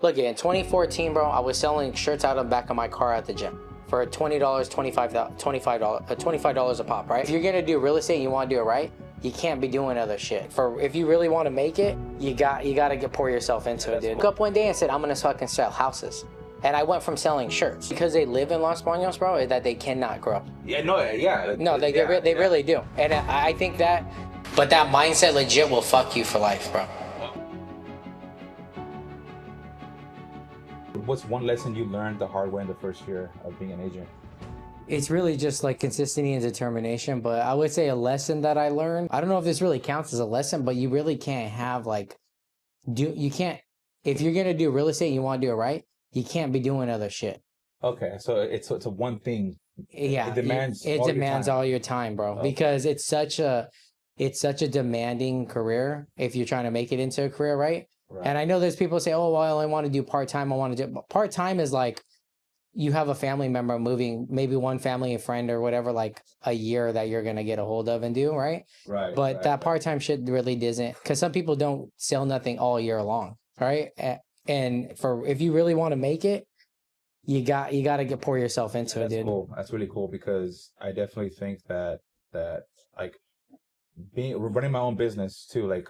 Look, in 2014, bro, I was selling shirts out of the back of my car at the gym for $20, $25 a pop, right? If you're gonna do real estate and you wanna do it right, you can't be doing other shit. If you really wanna make it, you gotta pour yourself into it, dude. I woke up one day and said, I'm gonna fucking sell houses. And I went from selling shirts because they live in Los Baños, bro, that they cannot grow. Yeah, no, yeah. No, they really do. And I think but that mindset legit will fuck you for life, bro. What's one lesson you learned the hard way in the first year of being an agent? It's really just like consistency and determination. But I would say a lesson that I learned, I don't know if this really counts as a lesson, but you really can't have if you're going to do real estate and you want to do it right, you can't be doing other shit. Okay, so it's a one thing. Yeah, it demands all your time, bro, okay. Because it's such a demanding career if you're trying to make it into a career, right? Right. And I know there's people say, oh, well, I only want to do part-time. But part-time is like you have a family member moving, maybe one family and friend or whatever, like a year that you're going to get a hold of and do, right? Right. But that part-time shit really doesn't, because some people don't sell nothing all year long, right? And if you really want to make it, you got to pour yourself into it, dude. Cool. That's really cool because I definitely think that like running my own business too, like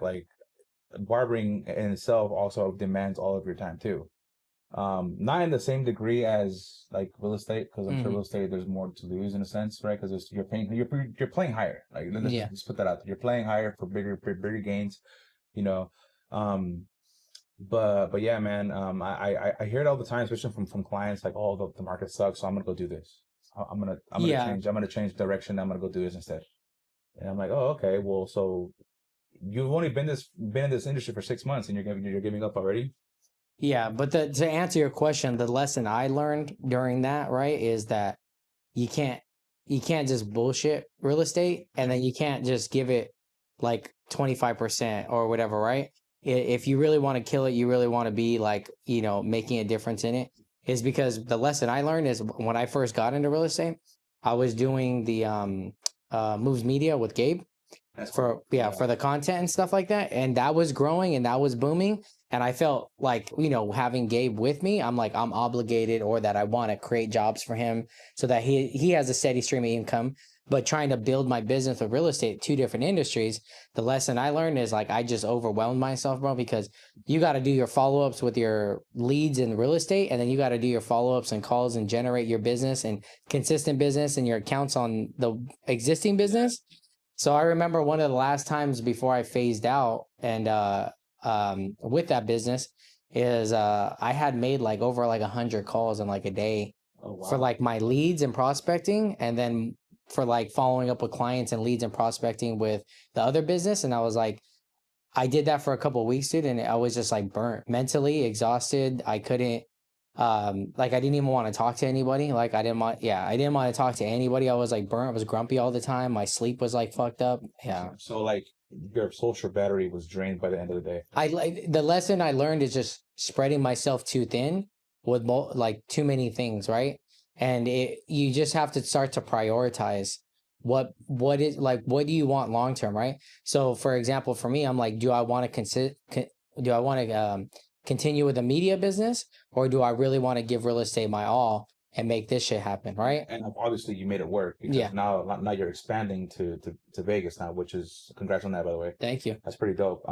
barbering in itself also demands all of your time too. Not in the same degree as like real estate, because I'm sure real estate there's more to lose in a sense, right? Because you're playing higher. Like let's put that out there. You're playing higher for bigger gains, you know. But yeah, man. I hear it all the time, especially from clients, like, oh, the market sucks, so I'm gonna go do this. I'm gonna change. I'm gonna change direction. I'm gonna go do this instead. And I'm like, oh, okay. Well, so you've only been in this industry for 6 months, and you're giving up already. Yeah, but to answer your question, the lesson I learned during that, right, is that you can't just bullshit real estate, and then you can't just give it like 25% or whatever, right? If you really want to kill it, you really want to be like, making a difference in it, is because the lesson I learned is when I first got into real estate, I was doing the Moves Media with Gabe for the content and stuff like that. And that was growing and that was booming. And I felt like, having Gabe with me, I'm like, I'm obligated, or that I want to create jobs for him so that he has a steady stream of income. But trying to build my business with real estate, two different industries, the lesson I learned is like, I just overwhelmed myself, bro, because you got to do your follow-ups with your leads in real estate. And then you got to do your follow-ups and calls and generate your business and consistent business and your accounts on the existing business. So I remember one of the last times before I phased out and with that business is I had made like over like 100 calls in like a day. Oh, wow. For like my leads and prospecting, and then for like following up with clients and leads and prospecting with the other business. And I was like, I did that for a couple of weeks, dude, and I was just like burnt, mentally exhausted. I couldn't I didn't even want to talk to anybody. Like I didn't want to talk to anybody. I was like burnt. I was grumpy all the time. My sleep was like fucked up. Yeah. So like your social battery was drained by the end of the day. The lesson I learned is just spreading myself too thin with like too many things, right? And you just have to start to prioritize what do you want long term, right? So for example, for me, I'm like, do I want to continue with the media business, or do I really want to give real estate my all and make this shit happen, right? And obviously you made it work, because now you're expanding to Vegas now, which is, congrats on that, by the way. Thank you. That's pretty dope.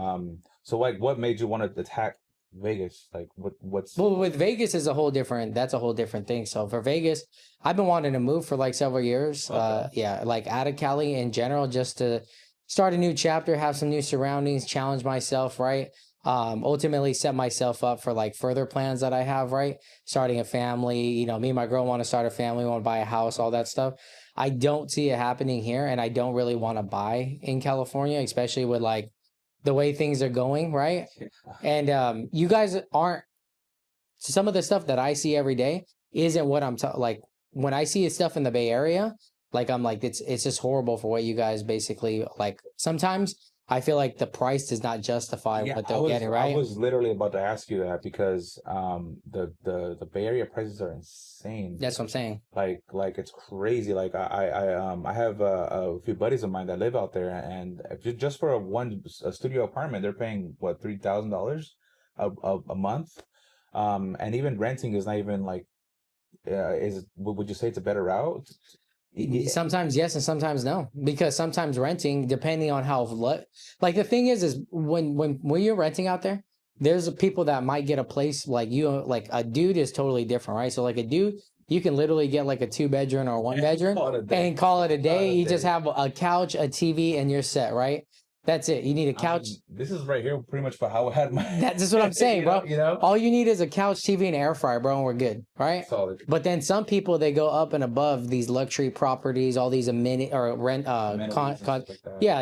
So like, what made you want to attack Vegas? Like what's well, with Vegas is that's a whole different thing. So for Vegas, I've been wanting to move for like several years. Okay. Like out of Cali in general, just to start a new chapter, have some new surroundings, challenge myself, right? Ultimately set myself up for like further plans that I have, right? Starting a family, me and my girl want to start a family, want to buy a house, all that stuff. I don't see it happening here, and I don't really want to buy in California, especially with like the way things are going, right? And you guys aren't, some of the stuff that I see every day isn't what I'm like when I see stuff in the Bay Area, like I'm like, it's just horrible for what you guys basically like. Sometimes I feel like the price does not justify what they're getting, right? I was literally about to ask you that, because the Bay Area prices are insane. That's what I'm saying. Like it's crazy. Like I have a few buddies of mine that live out there, and just for a studio apartment, they're paying what, $3,000 a month. And even renting is not even like, would you say it's a better route? Sometimes yes and sometimes no, because sometimes renting, depending on how like the thing is when you're renting out there, there's people that might get a place like you, like a dude is totally different, right? So like a dude, you can literally get like a 2 bedroom or 1 bedroom and call it a day. You just have a couch, a TV, and you're set, right? That's it. You need a couch. This is right here pretty much for how I had my. That's just what I'm saying, bro. All you need is a couch, TV, and air fryer, bro, and we're good, right? Solid. But then some people, they go up and above these luxury properties, all these yeah,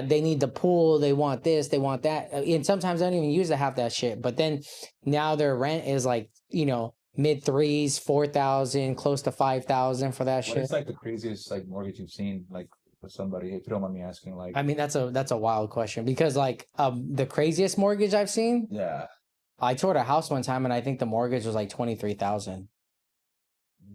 they need the pool, they want this, they want that, and sometimes they don't even use to have that shit. But then now their rent is like, mid threes, 4,000, close to 5,000 for that shit. It's like the craziest like mortgage you've seen, like for somebody, if you don't mind me asking. Like, I mean, that's a wild question, because like the craziest mortgage I've seen. Yeah. I toured a house one time and I think the mortgage was like 23,000.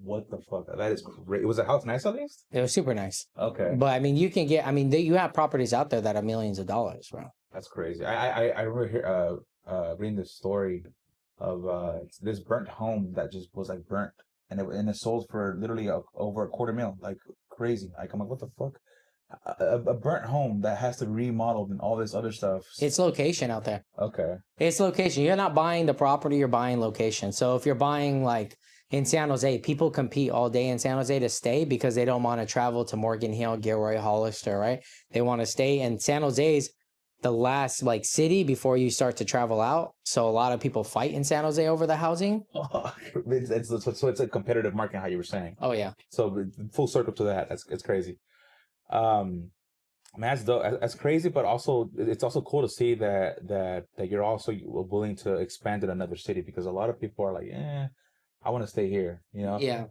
What the fuck? That is great. Was the house nice at least? It was super nice. Okay. But I mean, you have properties out there that are millions of dollars, bro. That's crazy. I remember reading this story of this burnt home that just was like burnt, and it sold for literally over $250,000, like crazy. Like, I'm like, what the fuck? A burnt home that has to be remodeled and all this other stuff. It's location out there. Okay. It's location. You're not buying the property, you're buying location. So if you're buying like in San Jose, people compete all day in San Jose to stay because they don't want to travel to Morgan Hill, Gilroy, Hollister, right? They want to stay. And San Jose's the last like city before you start to travel out. So a lot of people fight in San Jose over the housing. So it's a competitive market, how you were saying. Oh yeah. So full circle to that. It's crazy. Man, that's crazy, but also it's also cool to see that you're also willing to expand in another city, because a lot of people are like, I want to stay here, Yeah.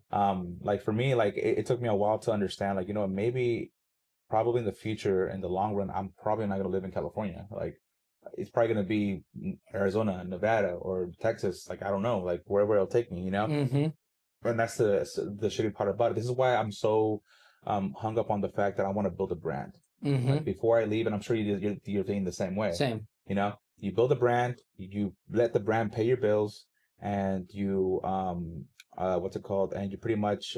Like for me, like it took me a while to understand, like, maybe probably in the future, in the long run, I'm probably not gonna live in California. Like, it's probably gonna be Arizona, Nevada, or Texas. Like, I don't know, like wherever it'll take me, Mm-hmm. And that's the shitty part about it. This is why I'm so hung up on the fact that I want to build a brand. Mm-hmm. Like, before I leave, and I'm sure you're thinking the same way. Same. You build a brand, you let the brand pay your bills, and you what's it called? And you pretty much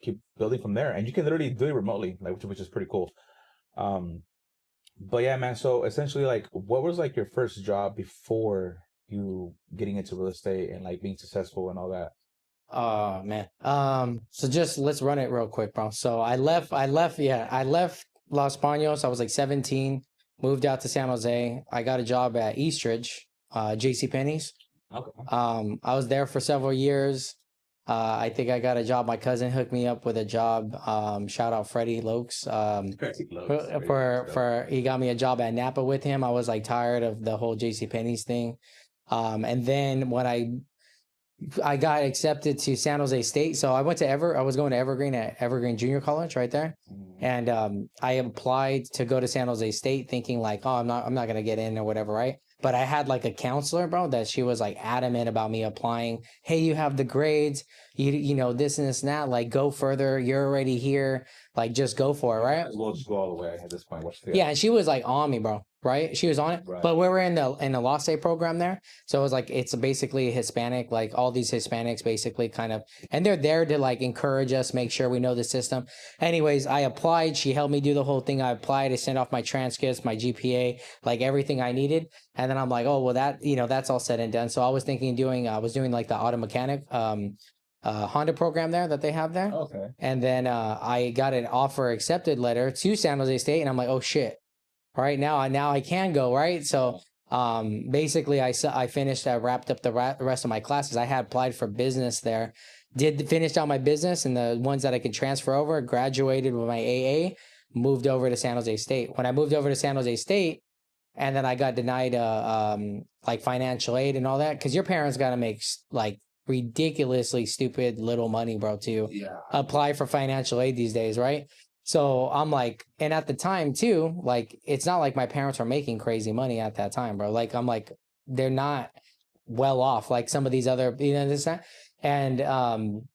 keep building from there. And you can literally do it remotely, like which is pretty cool. But yeah, man. So essentially, like, what was like your first job before you getting into real estate and like being successful and all that? Oh man. So just let's run it real quick, bro. So I left Los Baños. I was like 17, moved out to San Jose. I got a job at Eastridge, JCPenney's. Okay. I was there for several years. I think I got a job. My cousin hooked me up with a job. Shout out Freddie Lokes. He got me a job at Napa with him. I was like tired of the whole JCPenney's thing. And then when I got accepted to San Jose State. So I was going to Evergreen at Evergreen Junior College right there. And I applied to go to San Jose State thinking like, oh, I'm not going to get in or whatever, right? But I had like a counselor, bro, that she was like adamant about me applying. Hey, you have the grades, you know, this and this and that, like go further. You're already here. Like just go for it, right? We'll just go all the way at this point. Yeah, and she was like on me, bro. Right? She was on it. Right. But we were in the Law State program there. So it was like, it's basically Hispanic, like all these Hispanics basically kind of, and they're there to like encourage us, make sure we know the system. Anyways, I applied. She helped me do the whole thing. I applied. I sent off my transcripts, my GPA, like everything I needed. And then I'm like, oh, well, that's all said and done. So I was thinking I was doing like the auto mechanic, Honda program there that they have there. Okay. And then I got an offer accepted letter to San Jose State. And I'm like, oh shit. Right now I can go, right? So basically I finished, I wrapped up the rest of my classes. I had applied for business there, finished out my business and the ones that I could transfer over, graduated with my AA, moved over to San Jose State. When I moved over to San Jose State, and then I got denied like financial aid and all that, because your parents got to make like ridiculously stupid little money, bro, to apply for financial aid these days, right? So I'm like, and at the time too, like, it's not like my parents were making crazy money at that time, bro. Like, I'm like, they're not well off like some of these other, this, that. And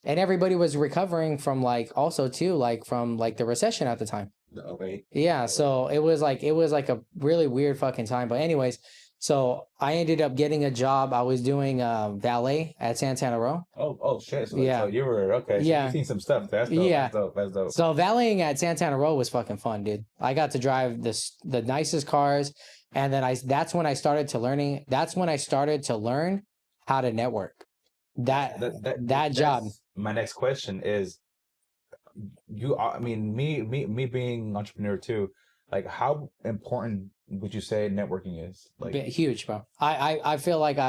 everybody was recovering from like, also too, like from like the recession at the time. Okay. Yeah. So it was like a really weird fucking time. But anyways, So I ended up getting a job. I was doing valet at Santana Row. Oh shit. So Yeah. you were okay. So Yeah. you've seen some stuff. That's dope. Yeah. That's dope. That's dope. So valeting at Santana Row was fucking fun, dude. I got to drive the nicest cars, and then that's when I started to learning. That's when I started to learn how to network. That job. My next question is, I mean, me being an entrepreneur too, like how important would you say networking is? Like Huge, bro. I feel like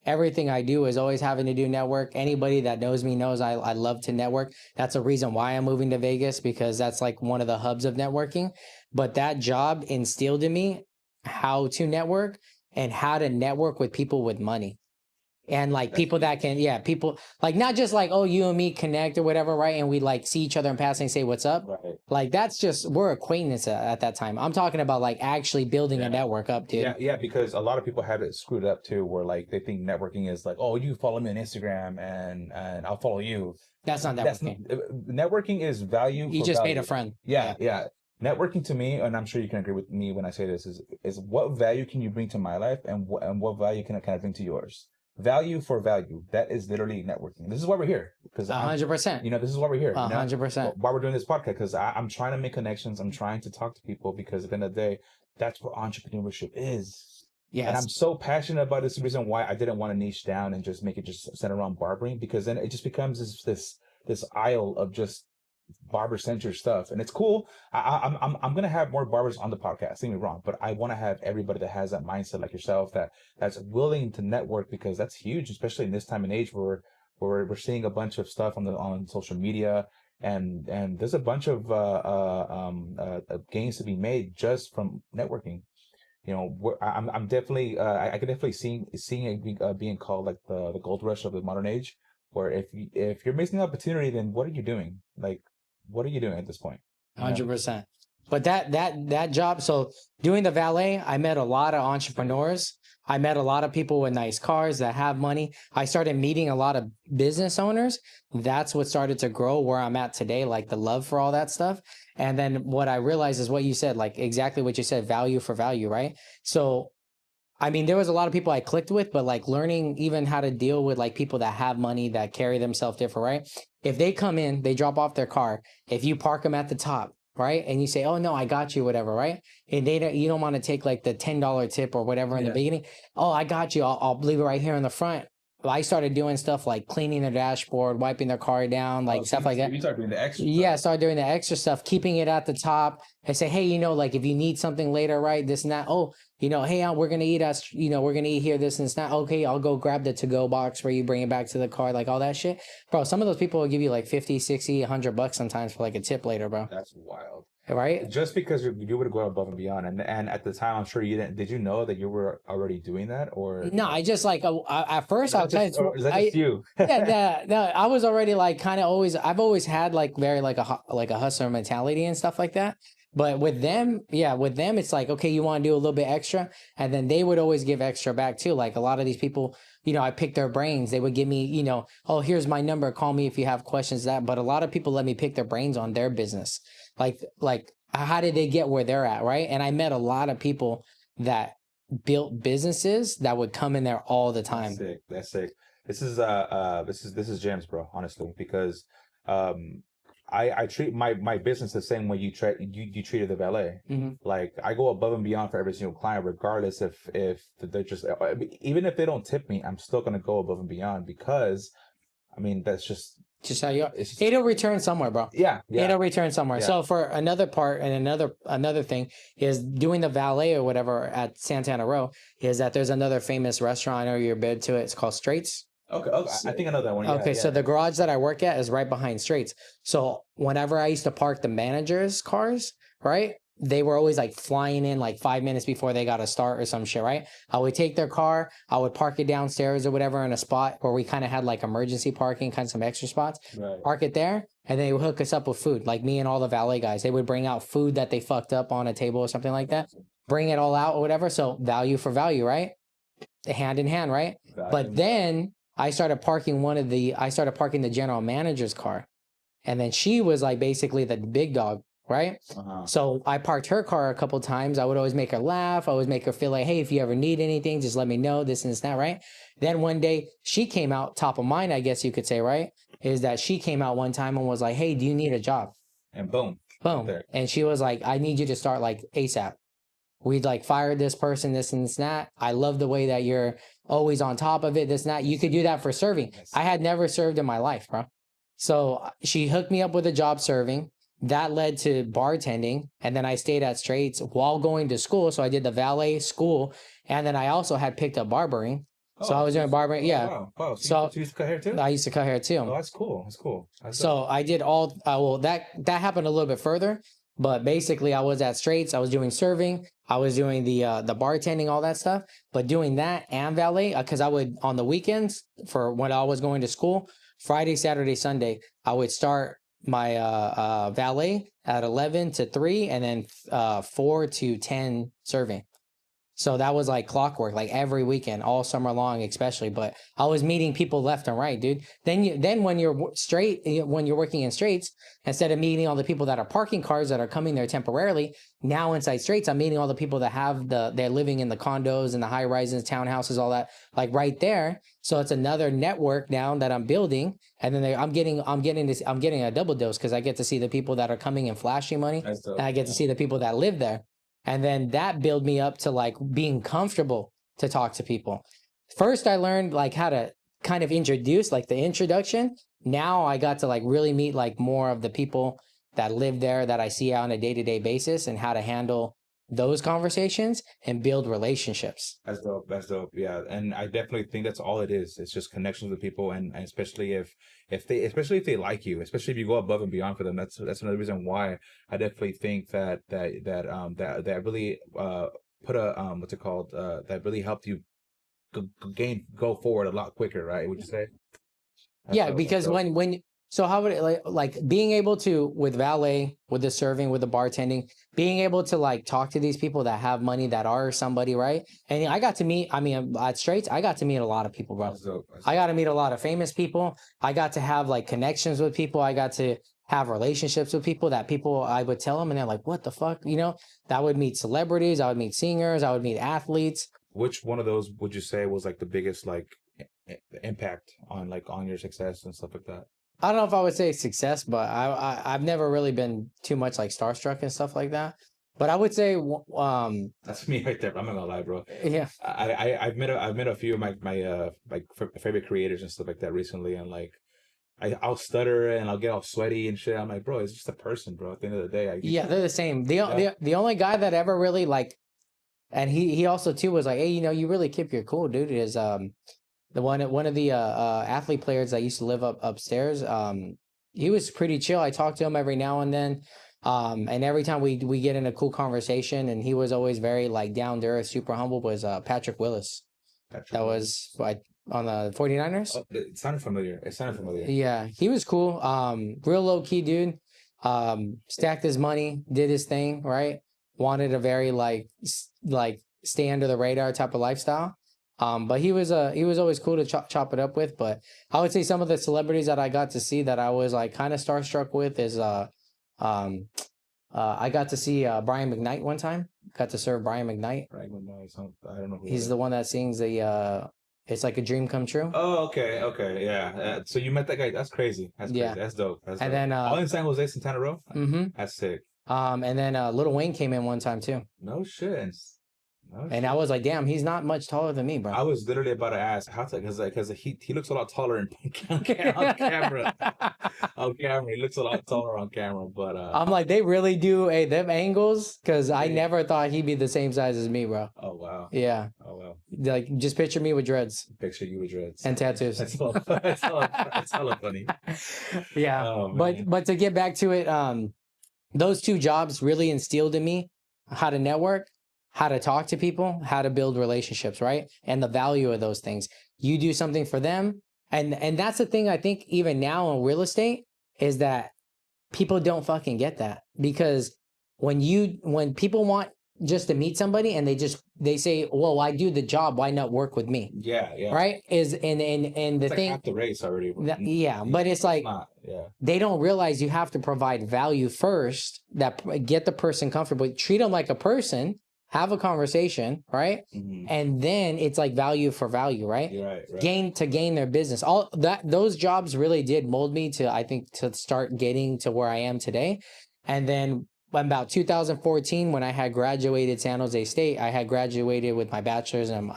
everything I do is always having to do network. Anybody that knows me knows I love to network. That's a reason why I'm moving to Vegas, because that's like one of the hubs of networking. But that job instilled in me how to network and how to network with people with money. And like people that can, people like not just like, oh, you and me connect or whatever, right? And we like see each other in passing and say what's up. Right. Like that's just, we're acquaintances at that time. I'm talking about like actually building a network up, dude. Yeah, because a lot of people have it screwed up too, where like they think networking is like, oh, you follow me on Instagram and I'll follow you. That's not networking. Networking is value. You just made a friend. Yeah. Networking to me, and I'm sure you can agree with me when I say this, is what value can you bring to my life, and what value can I bring to yours? Value for value. That is literally networking. This is why we're here. Because 100%. You know, this is why we're here. 100%. Why we're doing this podcast, because I'm trying to make connections. I'm trying to talk to people, because at the end of the day, that's what entrepreneurship is. Yes. And I'm so passionate about this. The reason why I didn't want to niche down and just make it just center around barbering, because then it just becomes this aisle of just barber-centered stuff, and it's cool. I'm gonna have more barbers on the podcast. Don't get me wrong, but I want to have everybody that has that mindset like yourself, that's willing to network, because that's huge, especially in this time and age where we're seeing a bunch of stuff on social media, and there's a bunch of gains to be made just from networking. You know, I'm definitely I can definitely seeing it being called like the gold rush of the modern age, where if you're missing an opportunity, then what are you doing? Like, what are you doing at this point? 100%. But that job, so doing the valet, I met a lot of entrepreneurs. I met a lot of people with nice cars that have money. I started meeting a lot of business owners. That's what started to grow where I'm at today, like the love for all that stuff. And then what I realized is what you said, like exactly what you said, value for value, right? So I mean, there was a lot of people I clicked with, but like learning even how to deal with like people that have money, that carry themselves different, right? If they come in, they drop off their car. If you park them at the top, right? And you say, oh no, I got you, whatever, right? And you don't want to take like the $10 tip or whatever in the beginning. Oh, I got you. I'll leave it right here in the front. I started doing stuff like cleaning their dashboard, wiping their car down, like stuff like that. You started doing the extra stuff. Yeah, I started doing the extra stuff, keeping it at the top. I say, hey, like if you need something later, right? This and that. Oh, hey, we're gonna eat we're gonna eat here, this and it's not okay. I'll go grab the to-go box for you, bring it back to the car, like all that shit. Bro, some of those people will give you like 50, 60, $100 sometimes for like a tip later, bro. That's wild. Right? Just because you would go above and beyond, and at the time, I'm sure you didn't. Did you know that you were already doing that, or no? I just like at first I'll tell you. Is that just you? Yeah, no, I was already like kind of always. I've always had like very like a hustler mentality and stuff like that. But with them, it's like, okay, you want to do a little bit extra, and then they would always give extra back too. Like a lot of these people, I pick their brains. They would give me, oh, here's my number. Call me if you have questions. But a lot of people let me pick their brains on their business. Like how did they get where they're at, right? And I met a lot of people that built businesses that would come in there all the time. That's sick. This is gems, bro. Honestly, because I treat my business the same way you treated the valet. Mm-hmm. Like I go above and beyond for every single client, regardless if they're just, even if they don't tip me, I'm still gonna go above and beyond, because I mean that's just how you are. It'll return somewhere, bro. Yeah. It'll return somewhere. Yeah. So for another part and another thing is doing the valet or whatever at Santana Row is that there's another famous restaurant. I know you're bid to it. It's called Straits. Okay. I think I know that one. Okay, so the garage that I work at is right behind Straits. So whenever I used to park the managers' cars, right, they were always like flying in like 5 minutes before they got to start or some shit, right? I would take their car, I would park it downstairs or whatever in a spot where we kind of had like emergency parking, kind of some extra spots. Right. Park it there, and they would hook us up with food. Like me and all the valet guys, they would bring out food that they fucked up on a table or something like that. Bring it all out or whatever. So value for value, right? Hand in hand, right? Value. But then I started parking the general manager's car. And then she was like basically the big dog, right? So I parked her car a couple times. I would always make her laugh. I always make her feel like, hey, if you ever need anything, just let me know, this and this, that, right? Then one day she came out, top of mind, I guess you could say, right? Is that she came out one time and was like, hey, do you need a job? And boom. Boom. There. And she was like, I need you to start like ASAP. We'd like fired this person, this and this and that. I love the way that you're always on top of it, this and that. You could do that for serving. I had never served in my life, bro. So she hooked me up with a job serving. That led to bartending. And then I stayed at Straits while going to school. So I did the valet school. And then I also had picked up barbering. So I was doing barbering. Yeah. Wow. So you used to cut hair too? I used to cut hair too. Oh, that's cool. That's cool. So I did all, well, that happened a little bit further. But basically, I was at Straits. I was doing serving. I was doing the bartending, all that stuff. But doing that and valet, because I would, on the weekends, for when I was going to school, Friday, Saturday, Sunday, I would start my valet at 11 to 3 and then 4 to 10 serving. So that was like clockwork, like every weekend, all summer long, especially. But I was meeting people left and right, dude. Then when you're working in Straits, instead of meeting all the people that are parking cars that are coming there temporarily, now inside Straits, I'm meeting all the people that they're living in the condos and the high rises, townhouses, all that, like right there. So it's another network now that I'm building, and then I'm getting a double dose because I get to see the people that are coming and flashing money, and I get to see the people that live there. And then that built me up to like being comfortable to talk to people. First, I learned like how to kind of introduce, like the introduction. Now I got to like really meet like more of the people that live there that I see on a day-to-day basis and how to handle those conversations and build relationships. That's dope. That's dope. Yeah. And I definitely think that's all it is. It's just connections with people, and especially if they like you, especially if you go above and beyond for them. That's another reason why I definitely think that really put a what's it called? That really helped you go forward a lot quicker, right? Would you say? Yeah, because so how would it like being able to, with valet, with the serving, with the bartending, being able to like talk to these people that have money, that are somebody, right? And I got to meet, I mean, at Straits, I got to meet a lot of people, bro. I got to meet a lot of famous people. I got to have like connections with people. I got to have relationships with people that people, I would tell them and they're like, what the fuck? You know, I would meet celebrities. I would meet singers. I would meet athletes. Which one of those would you say was like the biggest like impact on your success and stuff like that? I don't know if I would say success, but I've never really been too much like starstruck and stuff like that. But I would say that's me right there. I'm not gonna lie, bro. Yeah, I've met a few of my favorite creators and stuff like that recently, and like I'll stutter and I'll get all sweaty and shit. I'm like, bro, it's just a person, bro. At the end of the day, yeah, they're the same. The only guy that ever really like, and he also too was like, hey, you know, you really keep your cool, dude. Is the one of the athlete players that used to live upstairs. He was pretty chill. I talked to him every now and then, and every time we get in a cool conversation, and he was always very like down to earth, super humble. Was Patrick Willis? Was on the 49ers. Oh, it sounded familiar. Yeah, he was cool. Real low key dude. Stacked his money, did his thing right. Wanted a very like stay under the radar type of lifestyle. But he was always cool to chop it up with. But I would say some of the celebrities that I got to see that I was like kind of starstruck with is I got to see Brian McKnight one time. Got to serve Brian McKnight. Brian McKnight, I don't know. He's the one that sings the It's Like a Dream Come True. Oh, okay, yeah. So you met that guy? That's crazy. That's crazy. That's dope. And then all in San Jose, Santana Row. Mm-hmm. That's sick. And then Lil Wayne came in one time too. No shit. And I was like, damn, he's not much taller than me, bro. I was literally about to ask how to, because he looks a lot taller on camera. On camera, he looks a lot taller on camera. But I'm like, they really do them angles, because I never thought he'd be the same size as me, bro. Oh wow. Yeah. Oh wow. Like, just picture me with dreads. Picture you with dreads and tattoos. That's hella funny. Yeah. Oh, but to get back to it, those two jobs really instilled in me how to network, how to talk to people, how to build relationships, right? And the value of those things. You do something for them. And that's the thing I think even now in real estate is that people don't fucking get that, because when people want just to meet somebody, and they say, well, I do the job, why not work with me? Yeah, yeah. Right? Is and the It's like thing half the race already. yeah, but it's like they don't realize you have to provide value first, that get the person comfortable, treat them like a person, have a conversation, right? And then it's like value for value, right? Right. Gain their business. All that, those jobs really did mold me to, I think, to start getting to where I am today. And then about 2014, when I had graduated San Jose State, I had graduated with my bachelor's in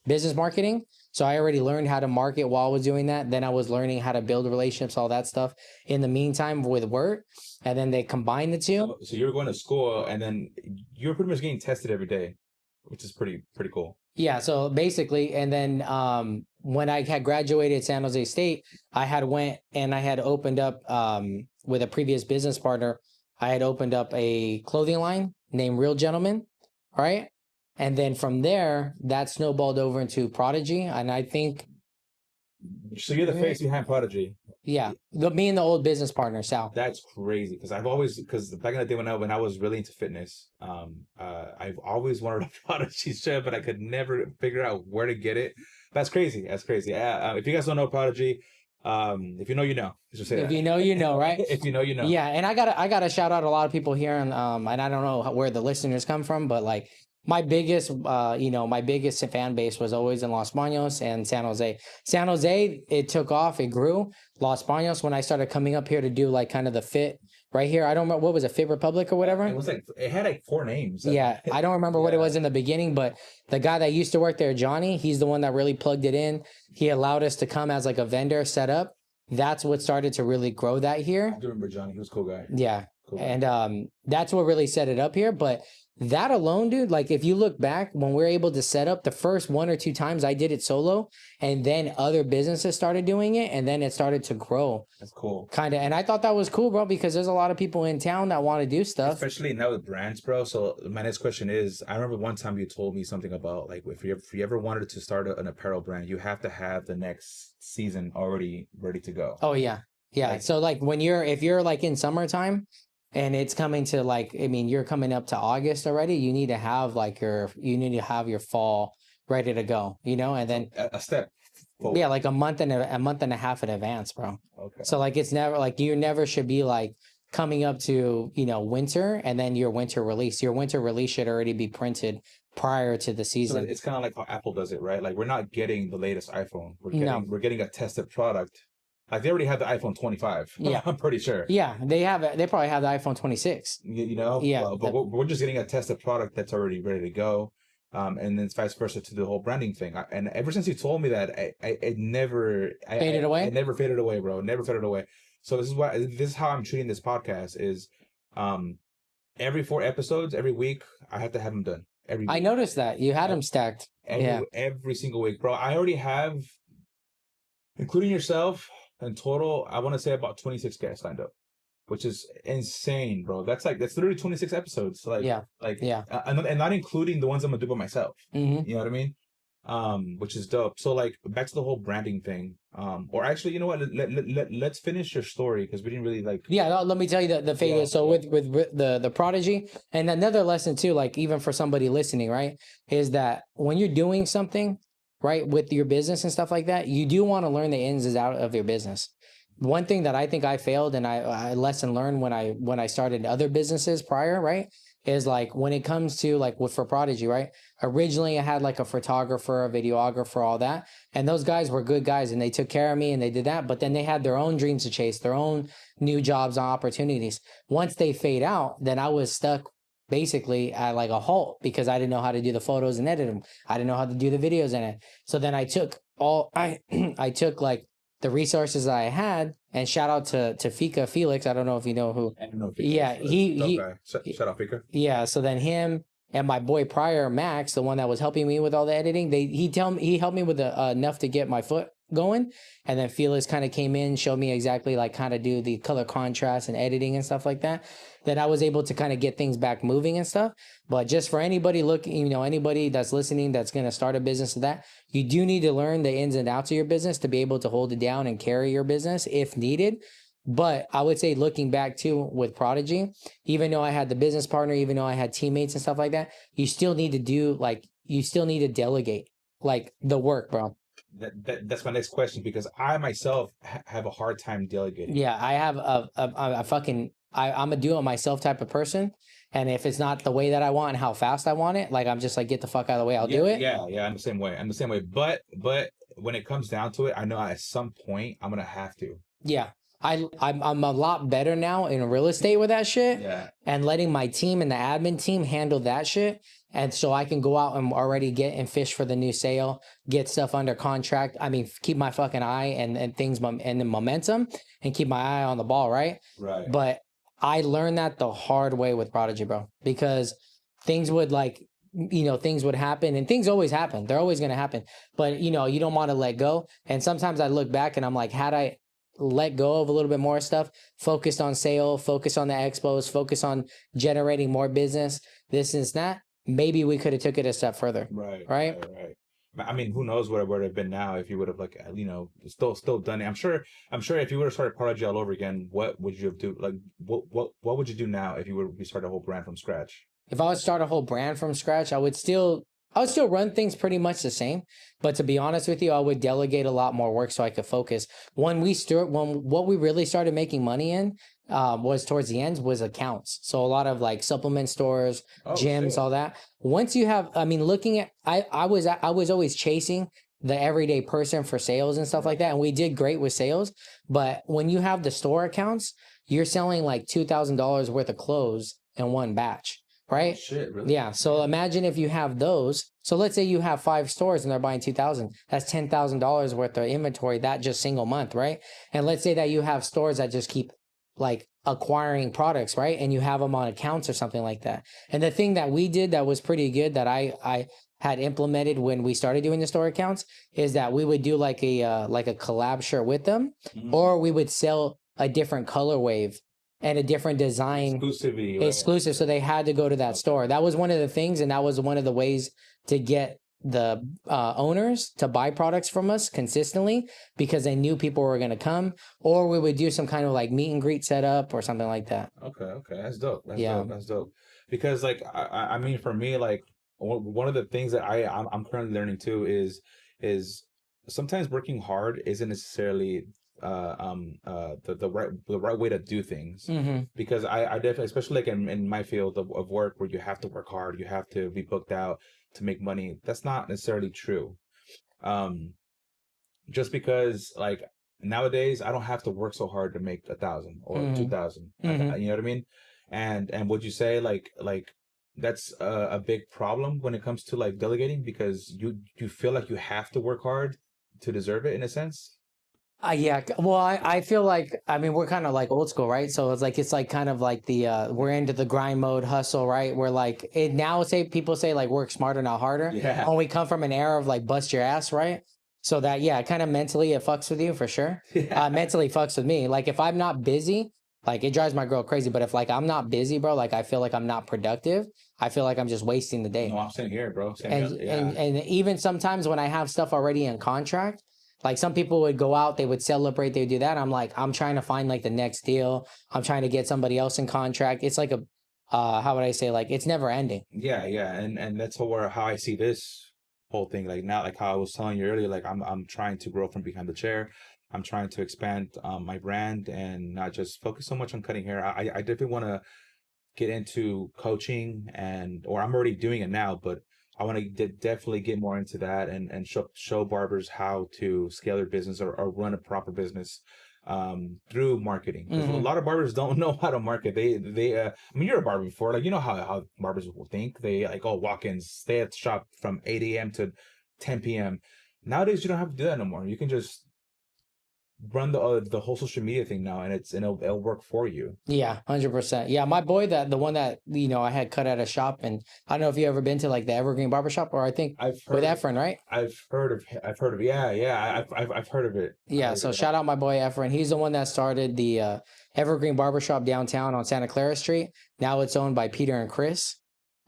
business marketing. So I already learned how to market while I was doing that. Then I was learning how to build relationships, all that stuff in the meantime with work. And then they combined the two. So you were going to school, and then you were pretty much getting tested every day, which is pretty cool. Yeah. So basically, and then when I had graduated San Jose State, I had went and I had opened up with a previous business partner. I had opened up a clothing line named Real Gentleman, right? And then from there, that snowballed over into Prodigy. And I think... So you're the face behind Prodigy. Yeah. Me and the old business partner, Sal. That's crazy. Because back in the day when I was really into fitness, I've always wanted a Prodigy shirt, but I could never figure out where to get it. That's crazy. If you guys don't know Prodigy, if you know, you know. If you know, you know, right? If you know, you know. Yeah, and I gotta shout out a lot of people here, and I don't know where the listeners come from, but like my biggest fan base was always in Los Baños and San Jose. San Jose, it took off, it grew. Los Baños, when I started coming up here to do like kind of the fit right here, I don't remember, what was it, Fit Republic or whatever? It had like 4 names. Yeah, I don't remember what it was in the beginning, but the guy that used to work there, Johnny, he's the one that really plugged it in. He allowed us to come as like a vendor set up. That's what started to really grow that here. I do remember Johnny. He was a cool guy. Yeah. Cool guy. And that's what really set it up here. But that alone, dude, like if you look back when we're able to set up, the first 1 or 2 times I did it solo, and then other businesses started doing it, and then it started to grow. That's cool. Kind of. And I thought that was cool, bro, because there's a lot of people in town that want to do stuff. Especially now with brands, bro. So my next question is, I remember one time you told me something about like if you ever wanted to start an apparel brand, you have to have the next season already ready to go. Oh yeah. Yeah. Like, so like if you're like in summertime and it's coming to like, I mean, you're coming up to August already, you need to have your fall ready to go, you know, and then a step forward. Yeah, like a month and a half in advance, bro. Okay. So like it's never like, you never should be like coming up to, winter and then your winter release. Your winter release should already be printed prior to the season. So it's kind of like how Apple does it, right? Like we're not getting the latest iPhone. We're getting a tested product. Like they already have the iPhone 25. Yeah, I'm pretty sure. Yeah, they have it. They probably have the iPhone 26. You know. Yeah, but we're just getting a tested product that's already ready to go. And then it's vice versa to the whole branding thing. And ever since you told me that, it never faded away. It never faded away, bro. Never faded away. So this is how I'm treating this podcast. Is every 4 episodes, every week, I have to have them done. Every week. I noticed that you had them stacked. Every single week, bro. I already have, including yourself, in total, I want to say about 26 guests lined up, which is insane, bro. That's literally 26 episodes. And not including the ones I'm gonna do by myself. Mm-hmm. You know what I mean? Which is dope. So like back to the whole branding thing. Or actually, you know what? Let's finish your story because we didn't really like. Yeah, let me tell you the fate. With the Prodigy, and another lesson too, like even for somebody listening, right, is that when you're doing something, right, with your business and stuff like that, you do want to learn the ins and outs of your business. One thing that I think I failed, and I lesson learned when I started other businesses prior, right, is like when it comes to like for Prodigy, right, originally I had like a photographer, a videographer, all that, and those guys were good guys and they took care of me and they did that, but then they had their own dreams to chase, their own new jobs and opportunities. Once they fade out, then I was stuck basically at like a halt because I didn't know how to do the photos and edit them. I didn't know how to do the videos in it. So then I took I took like the resources I had, and shout out to Fika Felix. I don't know if you know who. I don't know Fika. Yeah, shout out Fika. Yeah, so then him and my boy prior Max, the one that was helping me with all the editing, he helped me with enough to get my foot going, and then Felix kind of came in, showed me exactly like kind of do the color contrast and editing and stuff like that. Then I was able to kind of get things back moving and stuff. But just for anybody looking, anybody that's listening that's going to start a business of that, you do need to learn the ins and outs of your business to be able to hold it down and carry your business if needed. But I would say looking back too with Prodigy, even though I had the business partner, even though I had teammates and stuff like that, you still need to you still need to delegate like the work, bro. That's my next question, because I myself have a hard time delegating. Yeah, I have a fucking I'm a do it myself type of person, and if it's not the way that I want and how fast I want it, like I'm just like get the fuck out of the way. I'll do it. Yeah. I'm the same way. I'm the same way. But when it comes down to it, I know at some point I'm gonna have to. Yeah. I'm a lot better now in real estate with that shit. Yeah. And letting my team and the admin team handle that shit. And so I can go out and already get and fish for the new sale, get stuff under contract. I mean, keep my fucking eye and things and the momentum and keep my eye on the ball, right? Right. But I learned that the hard way with Prodigy, bro, because things would things would happen, and things always happen. They're always going to happen. But, you don't want to let go. And sometimes I look back and I'm like, had I let go of a little bit more stuff, focused on sale, focus on the expos, focus on generating more business, this and that, maybe we could have took it a step further. Right. I mean, who knows what it would have been now if you would have still done it. I'm sure if you would have started Prodigy all over again, what would you have do? Like what would you do now if you would start a whole brand from scratch? If I would start a whole brand from scratch, I would still run things pretty much the same, but to be honest with you, I would delegate a lot more work so I could focus. When what we really started making money in was towards the end was accounts. So a lot of like supplement stores, gyms, all that. Once you have, I mean, looking at, I was always chasing the everyday person for sales and stuff like that, and we did great with sales. But when you have the store accounts, you're selling like $2,000 worth of clothes in one batch. Right? Oh, shit, really? Yeah. So imagine if you have those. So let's say you have 5 stores and they're buying 2,000. That's $10,000 worth of inventory that just single month, right? And let's say that you have stores that just keep like acquiring products, right? And you have them on accounts or something like that. And the thing that we did that was pretty good that I had implemented when we started doing the store accounts is that we would do like a collab shirt with them, or we would sell a different color wave and a different design exclusive. So they had to go to that store. That was one of the things, and that was one of the ways to get the owners to buy products from us consistently, because they knew people were going to come, or we would do some kind of like meet and greet setup or something like that. Okay, that's dope. That's dope. Because like I mean, for me, like one of the things that I'm currently learning too is sometimes working hard isn't necessarily the right way to do things. Because I definitely, especially like in my field of work, where you have to work hard, you have to be booked out to make money, that's not necessarily true. Just because like nowadays I don't have to work so hard to make 1,000 or 2,000. You know what I mean? And would you say like that's a big problem when it comes to like delegating, because you feel like you have to work hard to deserve it in a sense? Yeah. Well, I feel like, I mean, we're kind of like old school, right? So it's like kind of like we're into the grind mode hustle, right? We're like, people say like work smarter, not harder. Yeah. And we come from an era of like bust your ass, right? So that, yeah, kind of mentally it fucks with you for sure. Yeah. Mentally fucks with me. Like if I'm not busy, like it drives my girl crazy. But if like I'm not busy, bro, like I feel like I'm not productive. I feel like I'm just wasting the day. No, I'm sitting here, bro. And even sometimes when I have stuff already in contract, like some people would go out, they would celebrate, they would do that. I'm like, I'm trying to find like the next deal. I'm trying to get somebody else in contract. It's like how would I say, like it's never ending. Yeah. And that's how I see this whole thing. Like now, like how I was telling you earlier, like I'm trying to grow from behind the chair. I'm trying to expand my brand and not just focus so much on cutting hair. I definitely want to get into coaching, or I'm already doing it now, but I want to definitely get more into that and show barbers how to scale their business or run a proper business through marketing. Because a lot of barbers don't know how to market. They I mean, you're a barber before, like you know how barbers will think. They like, oh, walk-ins, stay at the shop from 8 a.m. to 10 p.m. Nowadays you don't have to do that no more. You can just run the whole social media thing now, and it'll work for you. Yeah, 100%. Yeah, my boy, the one that I had cut at a shop, and I don't know if you ever been to like the Evergreen Barbershop, or I think with Efren, right? I've heard of I've heard of it. Yeah, so shout out my boy Efren. He's the one that started the Evergreen Barbershop downtown on Santa Clara Street. Now it's owned by Peter and Chris.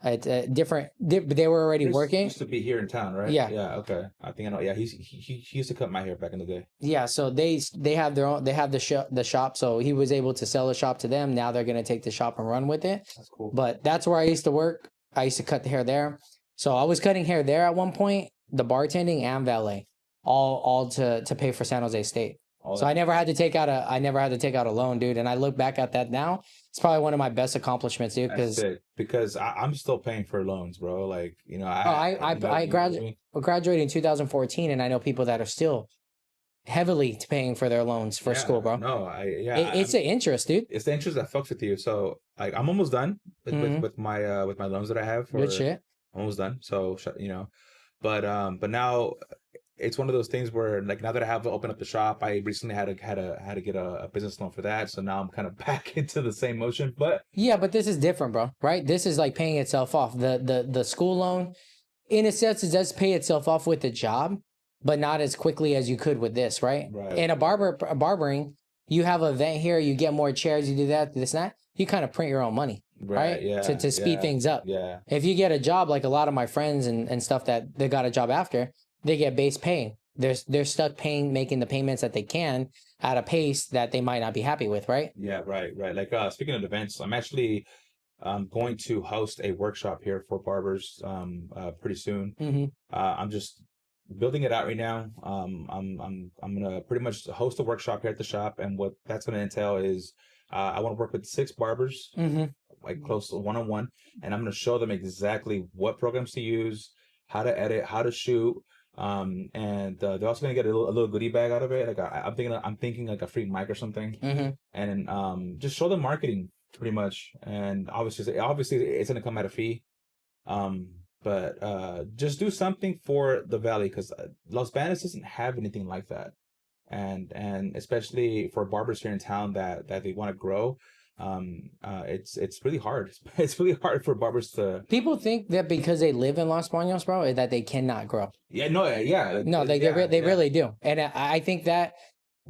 It's different. They were already working. Used to be here in town, right? Yeah. Yeah. Okay. I think I know. Yeah. He used to cut my hair back in the day. Yeah, so they have their own. They have the shop. So he was able to sell the shop to them. Now they're gonna take the shop and run with it. That's cool. But that's where I used to work. I used to cut the hair there. So I was cutting hair there at one point. The bartending and valet, all to pay for San Jose State. So I never had to take out a loan, dude. And I look back at that now. It's probably one of my best accomplishments, dude. Because I'm still paying for loans, bro. Like, you know, I graduated in 2014, and I know people that are still heavily paying for their loans for school, bro. No, it's the interest, dude. It's the interest that fucks with you. So like, I'm almost done with my loans that I have. Good shit. Almost done. So you know, but now it's one of those things where, like, now that I have opened up the shop, I recently had to get a business loan for that. So now I'm kind of back into the same motion. But yeah, but this is different, bro. Right? This is like paying itself off. The school loan, in a sense, it does pay itself off with the job, but not as quickly as you could with this, right? Right. In a barbering, you have an event here, you get more chairs, you do that, this and that. You kind of print your own money, right? Yeah. To speed things up. Yeah. If you get a job, like a lot of my friends and stuff that they got a job after, they get base pay. They're stuck making the payments that they can at a pace that they might not be happy with, right? Yeah, right. Like, speaking of events, I'm actually going to host a workshop here for barbers pretty soon. Mm-hmm. I'm just building it out right now. I'm gonna pretty much host a workshop here at the shop, and what that's gonna entail is I want to work with 6 barbers, like close to one-on-one, and I'm gonna show them exactly what programs to use, how to edit, how to shoot. And they're also gonna get a little goodie bag out of it. Like I'm thinking like a free mic or something, and just show them marketing pretty much. And obviously it's gonna come at a fee. But just do something for the Valley, because Los Banos doesn't have anything like that, and especially for barbers here in town that they want to grow. It's really hard. It's really hard for barbers to. People think that because they live in Los Banos, bro, that they cannot grow. Yeah, no, yeah, no, they really do, and I think that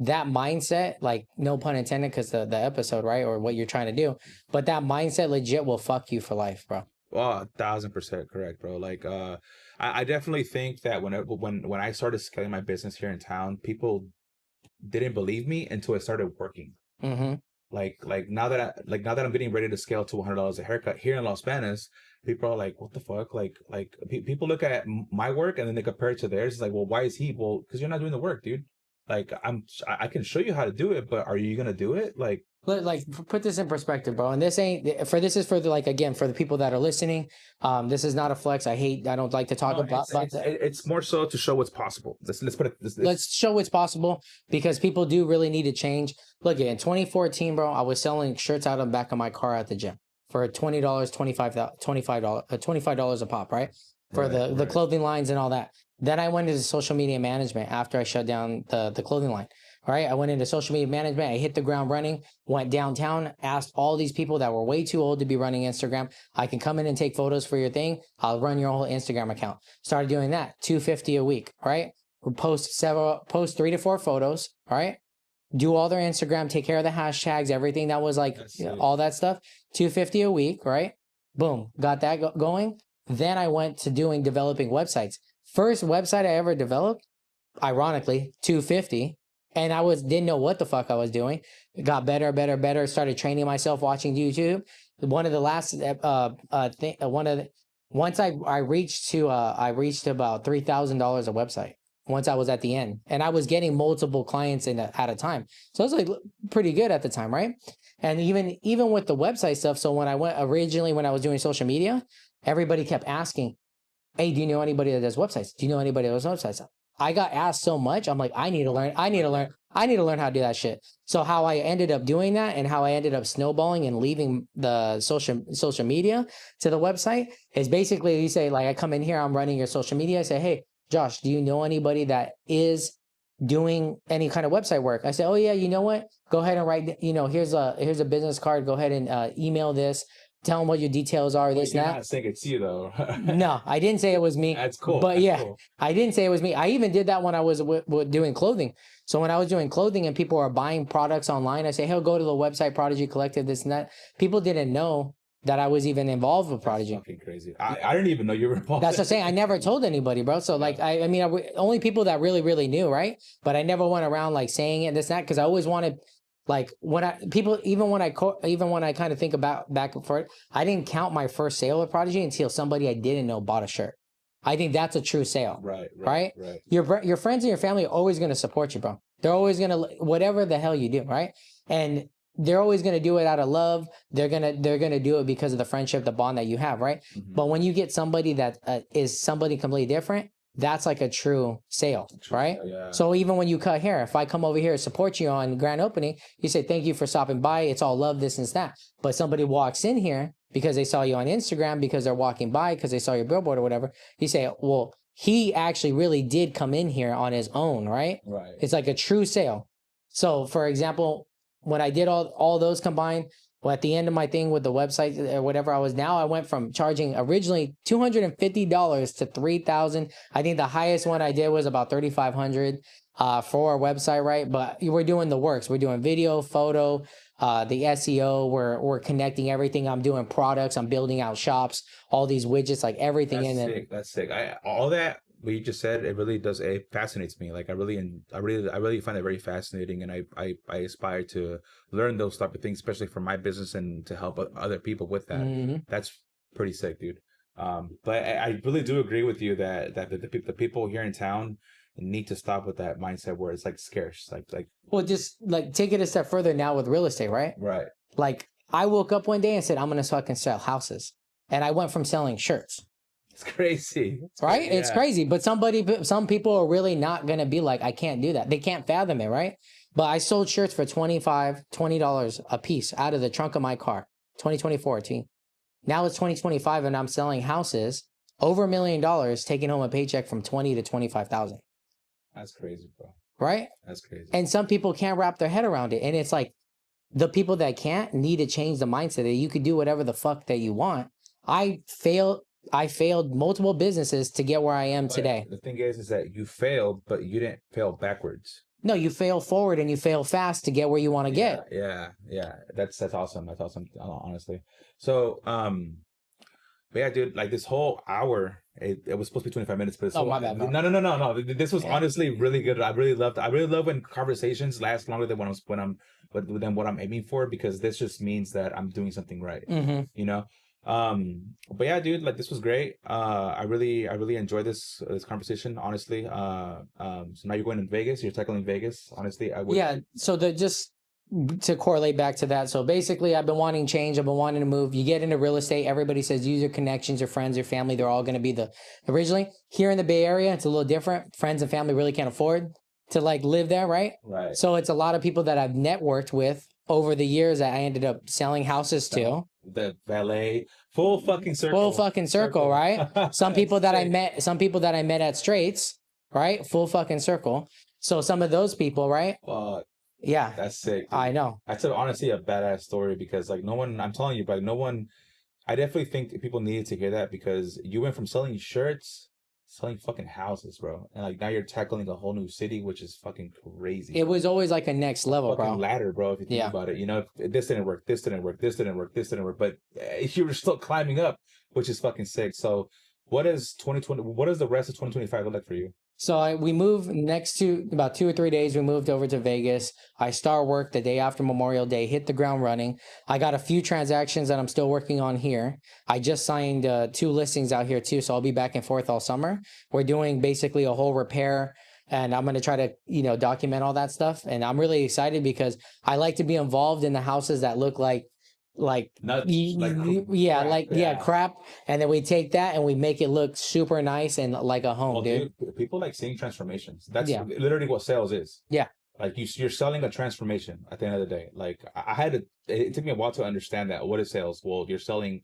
mindset, like, no pun intended, because the episode, right, or what you're trying to do, but that mindset legit will fuck you for life, bro. Oh, 1,000% correct, bro. Like, I definitely think that when I started scaling my business here in town, people didn't believe me until I started working. Mm-hmm. Like now that I'm getting ready to scale to $100 a haircut here in Los Banos, people are like, what the fuck? Like people look at my work and then they compare it to theirs. It's like, well, why is he? Well, because you're not doing the work, dude. Like, I can show you how to do it, but are you gonna do it? Like, put this in perspective, bro. And this is for the, like, again, for the people that are listening. This is not a flex. I don't like to talk about. It's more so to show what's possible. Let's put it. Let's show what's possible, because people do really need to change. Look, in 2014, bro, I was selling shirts out of the back of my car at the gym for $20, $25 a pop, right? For the clothing lines and all that. Then I went into social media management after I shut down the clothing line. All right, I went into social media management. I hit the ground running, went downtown, asked all these people that were way too old to be running Instagram, I can come in and take photos for your thing. I'll run your whole Instagram account. Started doing that, $250 a week, right? Post 3 to 4 photos, all right? Do all their Instagram, take care of the hashtags, everything that was like all that stuff. $250 a week, right? Boom, got that going. Then I went to developing websites. First website I ever developed, ironically, $250. And I didn't know what the fuck I was doing. It got better. Started training myself, watching YouTube. One of the last once I reached about $3,000 a website. Once I was at the end, and I was getting multiple clients at a time, so it was like pretty good at the time, right? And even with the website stuff. So when I was doing social media, everybody kept asking, "Hey, do you know anybody that does websites? Do you know anybody that does websites?" I got asked so much. I'm like, I need to learn how to do that shit. So how I ended up doing that, and how I ended up snowballing and leaving the social media to the website, is basically, you say, like, I come in here, I'm running your social media. I say, hey, Josh, do you know anybody that is doing any kind of website work? I say, oh yeah, you know what? Go ahead and write, here's a business card. Go ahead and email this. Tell them what your details are. This and that. You're not saying it's you though. No, I didn't say it was me. That's cool. But That's yeah, cool. I didn't say it was me. I even did that when I was doing clothing. So when I was doing clothing and people are buying products online, I say, hey, go to the website Prodigy Collective, this and that. People didn't know that I was even involved with Prodigy. That's fucking crazy. I didn't even know you were involved. That's what I'm saying. I never told anybody, bro. So like, I mean, only people that really knew, right? But I never went around like saying it, this, that, because I always wanted, like, even when I kind of think about back and forth, I didn't count my first sale with Prodigy until somebody I didn't know bought a shirt. I think that's a true sale. Right. Your friends and your family are always going to support you, bro. They're always going to, whatever the hell you do, right? And they're always going to do it out of love. They're going to do it because of the friendship, the bond that you have, right? Mm-hmm. But when you get somebody that is somebody completely different, that's like a true sale, right? Yeah. So even when you cut hair, if I come over here and support you on grand opening, you say, thank you for stopping by. It's all love, this and that. But somebody walks in here because they saw you on Instagram, because they're walking by, because they saw your billboard or whatever. You say, well, he actually really did come in here on his own, right? Right. It's like a true sale. So for example, when I did all those combined, well, at the end of my thing with the website or whatever I went from charging originally $250 to $3,000. I think the highest one I did was about $3,500 for our website, right? But we're doing the works. We're doing video, photo, the SEO. We're connecting everything. I'm doing products. I'm building out shops. All these widgets, like everything in it. That's sick. All that what you just said, it really does. It fascinates me. Like I really find it very fascinating, and I aspire to learn those type of things, especially for my business and to help other people with that. Mm-hmm. That's pretty sick, dude. But I really do agree with you that the people here in town need to stop with that mindset where it's like scarce, like. Well, just like take it a step further now with real estate, right? Right. Like I woke up one day and said, I'm gonna fucking sell houses, and I went from selling shirts. It's crazy. Right? Yeah. It's crazy. But some people are really not going to be like, I can't do that. They can't fathom it, right? But I sold shirts for $20 a piece out of the trunk of my car. 2024, team. Now it's 2025 and I'm selling houses over $1 million, taking home a paycheck from 20 to 25,000. That's crazy, bro. Right? That's crazy. And some people can't wrap their head around it. And it's like the people that can't need to change the mindset that you could do whatever the fuck that you want. I failed multiple businesses to get where I am today. The thing is that you failed, but you didn't fail backwards. No, you fail forward and you fail fast to get where you want to get. Yeah. That's awesome. That's awesome, honestly. So, but yeah, dude, like this whole hour, it was supposed to be 25 minutes, but it's my bad. No. This was honestly really good. I really love when conversations last longer than what I'm aiming for, because this just means that I'm doing something right. Mm-hmm. You know? But yeah, dude, like this was great. I really enjoyed this conversation, honestly. So now you're going to Vegas, you're tackling Vegas, honestly. Yeah, so just to correlate back to that, so basically I've been wanting change, I've been wanting to move. You get into real estate, everybody says use your connections, your friends, your family, they're all going to be originally here in the Bay Area, it's a little different. Friends and family really can't afford to like live there, right? Right. So it's a lot of people that I've networked with over the years that I ended up selling houses to. The valet, full fucking circle, right? Some people that I met at Straits, right? Full fucking circle. So some of those people, right? Yeah, that's sick, dude. I know. That's honestly a badass story, because like no one, I'm telling you, but no one, I definitely think people needed to hear that, because you went from selling shirts, selling fucking houses, bro, and like now you're tackling a whole new city, which is fucking crazy. It was always like a next level, fucking bro. Ladder, bro. If you think about it, you know, this didn't work, but you were still climbing up, which is fucking sick. So, what does 2020? What does the rest of 2025 look like for you? So we moved next to about 2 or 3 days. We moved over to Vegas. I start work the day after Memorial Day, hit the ground running. I got a few transactions that I'm still working on here. I just signed 2 listings out here too, so I'll be back and forth all summer. We're doing basically a whole repair, and I'm going to try to, document all that stuff. And I'm really excited because I like to be involved in the houses that look like crap, and then we take that and we make it look super nice and like a home. Dude, people like seeing transformations. That's literally what sales is. Yeah, like you're selling a transformation at the end of the day. Like it took me a while to understand that. What is sales? Well, you're selling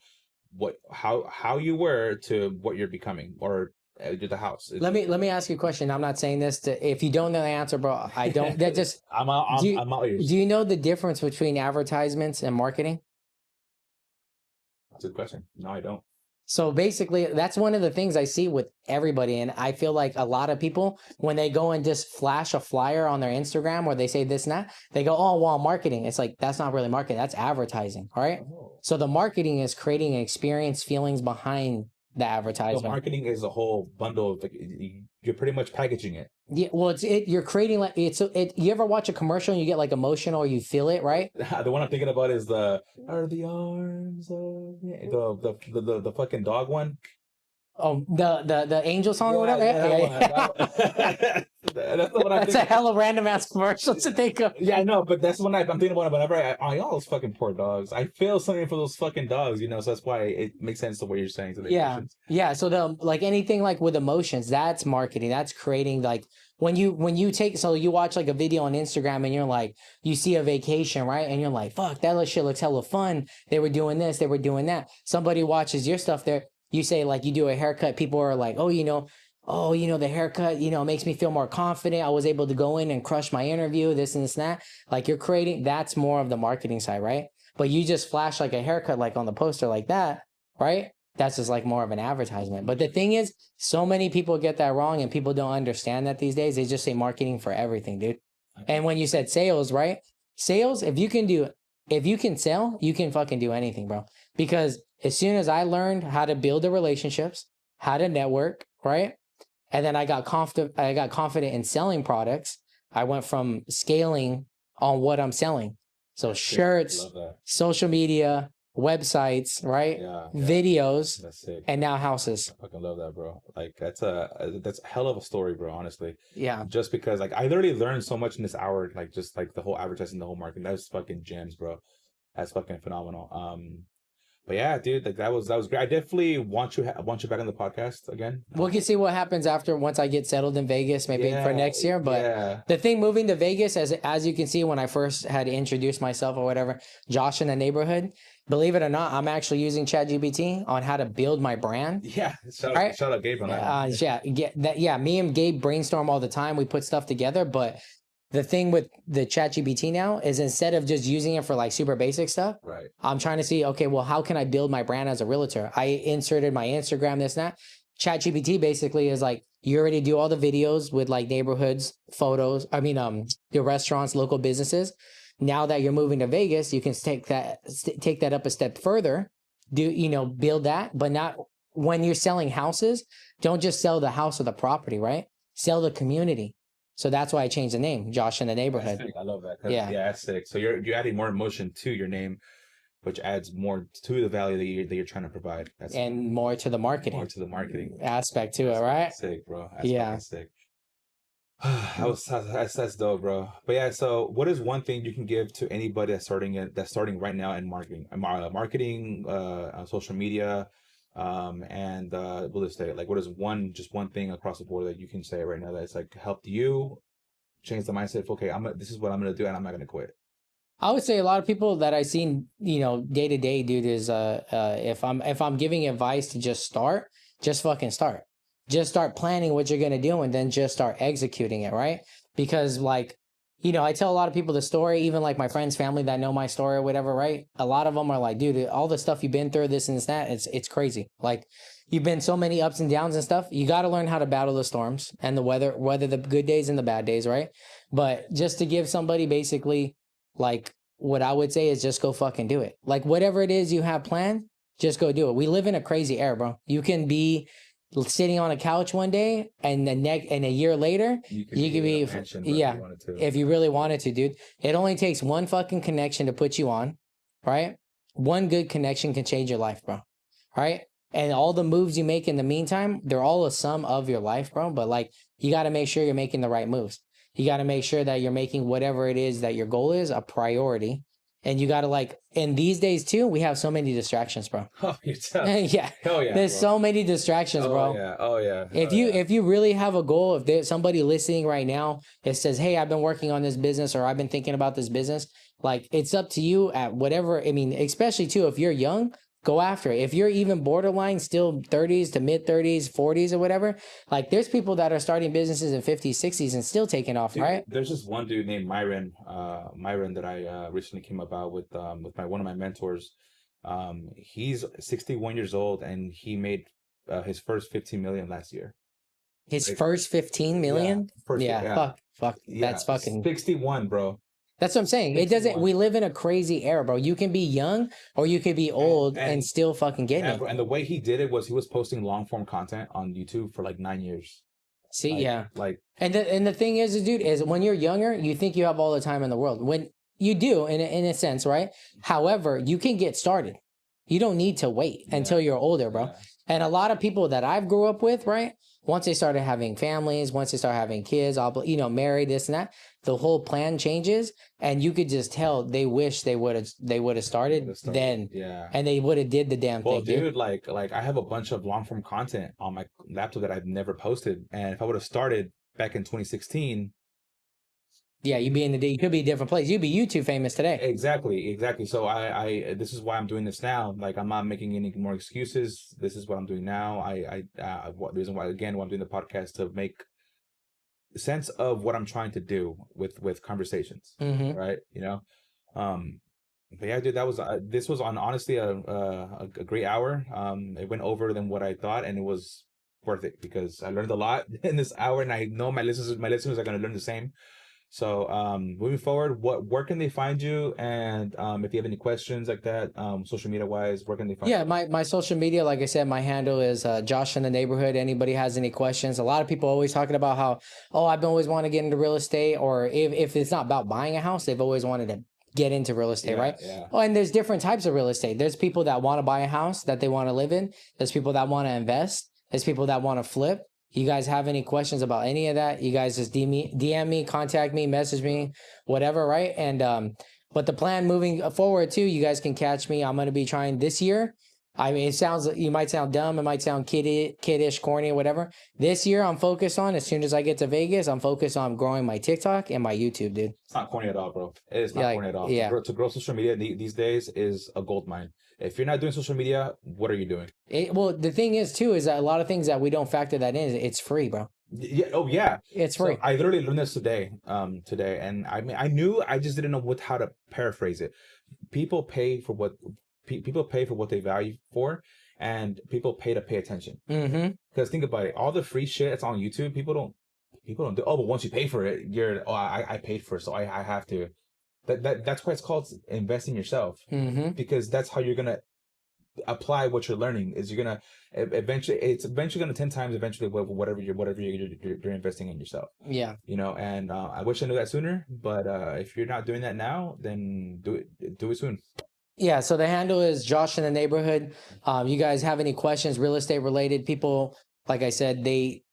how you were to what you're becoming, or the house. Let me ask you a question. I'm not saying this if you don't know the answer, bro. I don't. That just I'm out ears. Do you know the difference between advertisements and marketing? That's a good question. No, I don't. So basically, that's one of the things I see with everybody. And I feel like a lot of people, when they go and just flash a flyer on their Instagram or they say this and that, they go, oh, well, marketing. It's like, that's not really marketing. That's advertising. All right. Oh. So the marketing is creating an experience, feelings behind the So advertisement. marketing is a whole bundle of, like, you're pretty much packaging it. Yeah, well, you're creating like you ever watch a commercial and you get like emotional or you feel it, right? The one I'm thinking about is the "Are the arms of the fucking dog one." Oh, the angel song or whatever. That's the one I'm That's a thinking. hella random ass commercial to think of. Yeah, I know, but that's the one I'm thinking about whenever all those fucking poor dogs. I feel something for those fucking dogs, you know. So that's why it makes sense the way you're saying to the emotions. Yeah. So like anything like with emotions, that's marketing. That's creating like when you take, so you watch like a video on Instagram and you're like, you see a vacation, right? And you're like, fuck, that shit looks hella fun. They were doing this, they were doing that. Somebody watches your stuff there. You say like you do a haircut, people are like, oh, the haircut, makes me feel more confident. I was able to go in and crush my interview, this and this and that. Like you're creating, that's more of the marketing side, right? But you just flash like a haircut, like on the poster like that, right? That's just like more of an advertisement. But the thing is, so many people get that wrong and people don't understand that these days. They just say marketing for everything, dude. And when you said sales, right? Sales, if you can sell, you can fucking do anything, bro. Because as soon as I learned how to build the relationships, how to network, right? And then I got confident in selling products. I went from scaling on what I'm selling. So shirts, social media, websites, right? Yeah. Videos, That's sick. and now houses. I fucking love that, bro. Like that's a hell of a story, bro. Honestly. Yeah. Just because like I literally learned so much in this hour, like just like the whole advertising, the whole marketing. That was fucking gems, bro. That's fucking phenomenal. But yeah, dude, like that was great. I definitely want you back on the podcast again. We can see what happens once I get settled in Vegas, maybe for next year. But the thing moving to Vegas, as you can see, when I first had introduced myself or whatever, Josh in the neighborhood, believe it or not, I'm actually using ChatGPT on how to build my brand. Yeah, shout out Gabe on that. Me and Gabe brainstorm all the time. We put stuff together, but the thing with the ChatGPT now is instead of just using it for like super basic stuff, right? I'm trying to see, okay, well, how can I build my brand as a realtor? I inserted my Instagram, this and that. ChatGPT basically is like, you already do all the videos with like neighborhoods, photos. I mean, your restaurants, local businesses. Now that you're moving to Vegas, you can take that up a step further. Build that, but not when you're selling houses. Don't just sell the house or the property, right? Sell the community. So that's why I changed the name, Josh in the Neighborhood. I love that. Yeah, that's sick. So you're adding more emotion to your name, which adds more to the value that you're trying to provide. And more to the marketing. Aspect to it, right? Sick, bro. That's sick. That's dope, bro. But yeah, so what is one thing you can give to anybody that's starting right now in marketing, social media, and real estate? Like, what is one thing across the board that you can say right now that's like helped you change the mindset? Okay, this is what I'm gonna do, and I'm not gonna quit. I would say a lot of people that I've seen, day to day, dude, is if I'm giving advice to just start, just fucking start. Just start planning what you're gonna do, and then just start executing it, right? Because like, I tell a lot of people the story, even like my friends, family that know my story or whatever, right? A lot of them are like, dude, all the stuff you've been through, this and that, it's crazy. Like, you've been so many ups and downs and stuff. You got to learn how to battle the storms and the weather, the good days and the bad days, right? But just to give somebody basically, like, what I would say is just go fucking do it. Like, whatever it is you have planned, just go do it. We live in a crazy era, bro. You can be sitting on a couch one day and a year later you could be if you really wanted to, dude. It only takes one fucking connection to put you on, right? One good connection can change your life, bro. Right? And all the moves you make in the meantime, they're all a sum of your life, bro. But like, you got to make sure you're making the right moves. You got to make sure that you're making whatever it is that your goal is a priority. And you got to and these days too, we have so many distractions, bro. Oh, you're telling yeah. Oh, yeah. There's so many distractions, bro. Oh, yeah. If you really have a goal, if there's somebody listening right now that says, hey, I've been working on this business or I've been thinking about this business, like, it's up to you at whatever. I mean, especially too, if you're young, go after it. If you're even borderline still 30s to mid 30s, 40s or whatever, like there's people that are starting businesses in 50s, 60s and still taking off, dude, right? There's just one dude named Myron that I recently came about with one of my mentors. He's 61 years old and he made his first 15 million last year. His Like, first 15 million? yeah, Yeah, fuck. yeah, That's fucking 61, bro. That's what I'm saying. It doesn't. 61. We live in a crazy era, bro. You can be young or you could be old and still fucking get it. And the way he did it was he was posting long form content on YouTube for like 9 years. See, Like, yeah. Like, And the thing is, dude, is when you're younger, you think you have all the time in the world. When you do, in a sense, right? However, you can get started. You don't need to wait until you're older, bro. Yeah. And a lot of people that I've grew up with, right? Once they started having families, once they start having kids, married, this and that, the whole plan changes, and you could just tell they wish they would have started then, Yeah. and they would have did the damn Well, thing, dude, like I have a bunch of long form content on my laptop that I've never posted, and if I would have started back in 2016. Yeah, you could be a different place. You'd be YouTube famous today. Exactly. So I this is why I'm doing this now. Like, I'm not making any more excuses. This is what I'm doing now. The reason why, again, why I'm doing the podcast, to make sense of what I'm trying to do with conversations, right? But yeah, dude, that was this was on honestly a great hour. It went over than what I thought, and it was worth it because I learned a lot in this hour, and I know my listeners are gonna learn the same. So moving forward, where can they find you? And if you have any questions like that, social media wise, where can they find you? Yeah, my social media, like I said, my handle is Josh in the Neighborhood. Anybody has any questions? A lot of people always talking about how, I've been always wanting to get into real estate, or if it's not about buying a house, they've always wanted to get into real estate, right? Yeah. Oh, and there's different types of real estate. There's people that want to buy a house that they want to live in. There's people that want to invest. There's people that want to flip. You guys have any questions about any of that? You guys just DM me, contact me, message me, whatever, right? And but the plan moving forward too, you guys can catch me. I'm going to be trying this year. I mean, you might sound dumb, it might sound kiddish, corny, or whatever. This year, I'm focused on, as soon as I get to Vegas, I'm focused on growing my TikTok and my YouTube, dude. It's not corny at all, bro. It is not corny at all. Yeah. To grow social media these days is a gold mine. If you're not doing social media, what are you doing? Well, the thing is too, is that a lot of things that we don't factor that in. It's free, bro. Yeah. Oh, yeah. It's free. So I literally learned this today. And I mean, I knew, I just didn't know how to paraphrase it. People pay for what they value for, and people pay to pay attention. Because think about it, all the free shit that's on YouTube, people don't do. Oh, but once you pay for it, I paid for it, so I have to. That's why it's called invest in yourself. Because that's how you're gonna apply what you're learning. Is you're gonna it's eventually gonna 10 times eventually whatever you're investing in yourself. Yeah. And I wish I knew that sooner, but if you're not doing that now, then do it soon. Yeah, so the handle is Josh in the Neighborhood. You guys have any questions, real estate related? People, like I said, they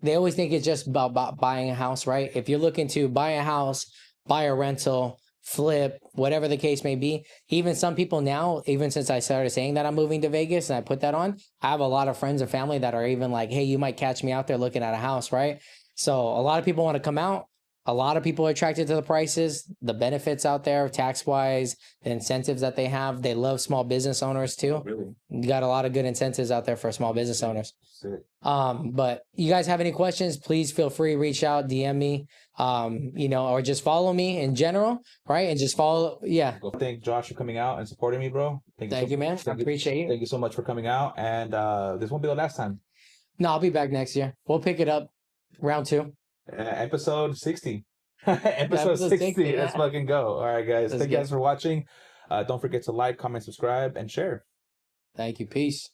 always think it's just about buying a house, right? If you're looking to buy a house, buy a rental, flip, whatever the case may be. Even some people now, even since I started saying that I'm moving to Vegas and I put that on, I have a lot of friends and family that are even like, hey, you might catch me out there looking at a house, right? So a lot of people want to come out. A lot of people are attracted to the prices, the benefits out there, tax-wise, the incentives that they have. They love small business owners too. Really? You got a lot of good incentives out there for small business owners. Sick. But you guys have any questions, please feel free, reach out, DM me, or just follow me in general, right? And just follow, yeah. Well, thank Josh for coming out and supporting me, bro. Thank you, man. I appreciate you. Thank you so much for coming out. And this won't be the last time. No, I'll be back next year. We'll pick it up round 2. Episode 60. Episode 60. Let's fucking go. All right, guys. Thank you guys for watching. Don't forget to like, comment, subscribe, and share. Thank you. Peace.